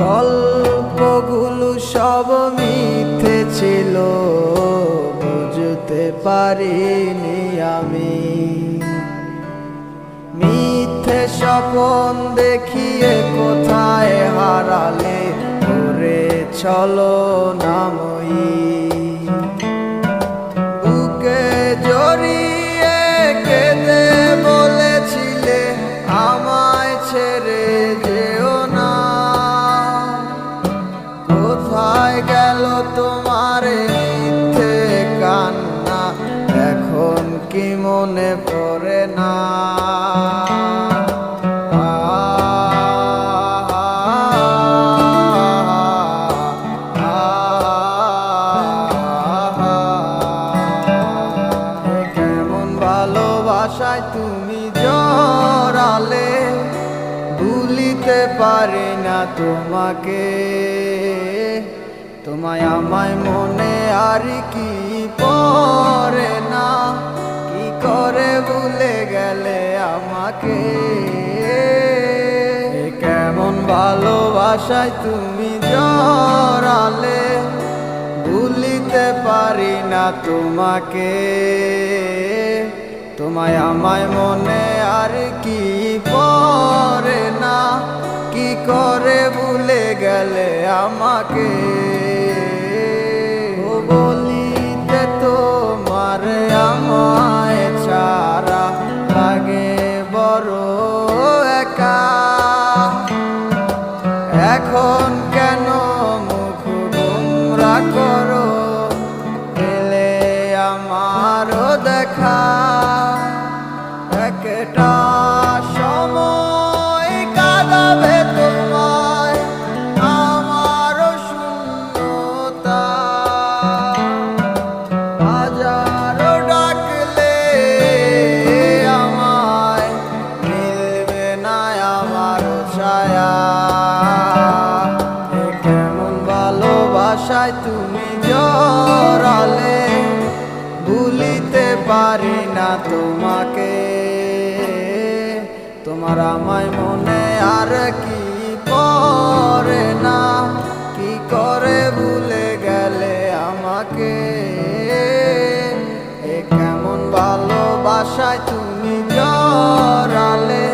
গল্পগুলো সব মিথ্যে ছিল, বুঝতে পারিনি আমি। মিথ্যে স্বপ্ন দেখিয়ে কোথায় হারালে ওরে ছলনাময়ী। বুকে জড়িয়ে কেঁদে বলেছিলে আমায় ছেড়ে যেও না। কোথায় গেল তোমার মিথ্যে কান্না, এখন কি মনে পড়ে না? কেমন ভালোবাসায় তুমি জড়ালে, ভুলিতে পারি না তোমাকে। তোমায় আমায় মনে আর কি পড়ে না, কি করে ভুলে গেলে আমাকে। কেমন ভালোবাসায় তুমি জড়ালে, ভুলিতে পারি না তোমাকে। তোমায় আমায় মনে আর কি পড়ে না, কি করে ভুলে গেলে আমাকে। ও বলিতে তোমার আমায় ছাড়া লাগে বড় একা। এখন কেন মুখ গোমরা করো, পেলে আমারও দেখা। একটা সময় কাঁদাবে তোমায় আমারও শূন্যতা। হাজারো ডাকলে আমায় মিলবে না আমার ছায়া। কেমন ভালোবাসায় তুমি জড়ালে, ভুলিতে পারি না তোমাকে। তোমার আমায় মনে আর কি পড়ে না, কি করে ভুলে গেলে আমাকে। কেমন ভালোবাসায় তুমি জড়ালে,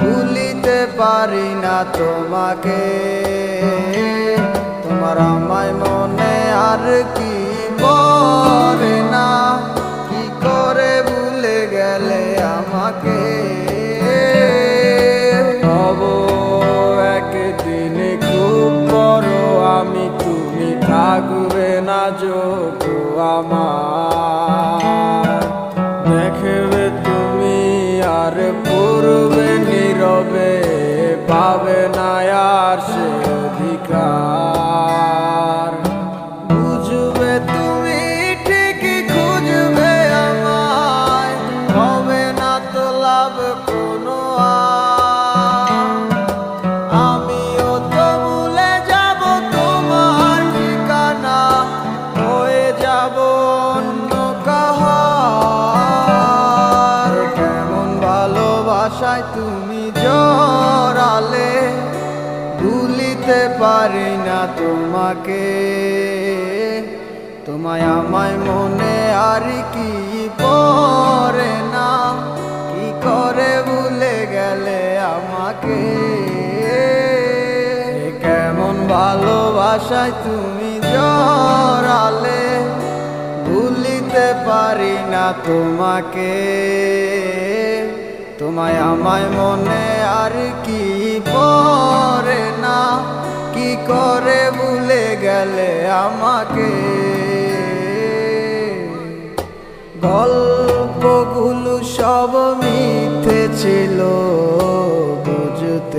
ভুলিতে পারি না তোমাকে। তোমার আমায় মনে আর কি পড়ে না, কি করে ভুলে গেলে আমাকে। হব একদিন খুব বড় আমি, তুমি থাকবে না যোগ আমার। দেখবে তুমি আর পূর্বে নীরবে, পাবে না আর সে অধিকার। বুঝবে তুমি ঠিকই খুঁজবে আমায়, হবে না তো লাভ কোনো আর। আমিও তো ভুলে যাব তোমার ঠিকানা, হয়ে যাব অন্য কাহার। কেমন ভালোবাসায় তুমি জড়ালে, ভুলিতে পারি না তোমাকে। তোমায় আমায় মনে আর কি পড়ে না, কি করে ভুলে গেলে আমাকে। কেমন ভালোবাসায় তুমি জড়ালে, ভুলিতে পারি না তোমাকে। তোমায় আমায় মনে আর কি পড়ে না, কি করে ভুলে গেলে আমাকে। গল্পগুলো সব মিথ্যে ছিল, বুঝতে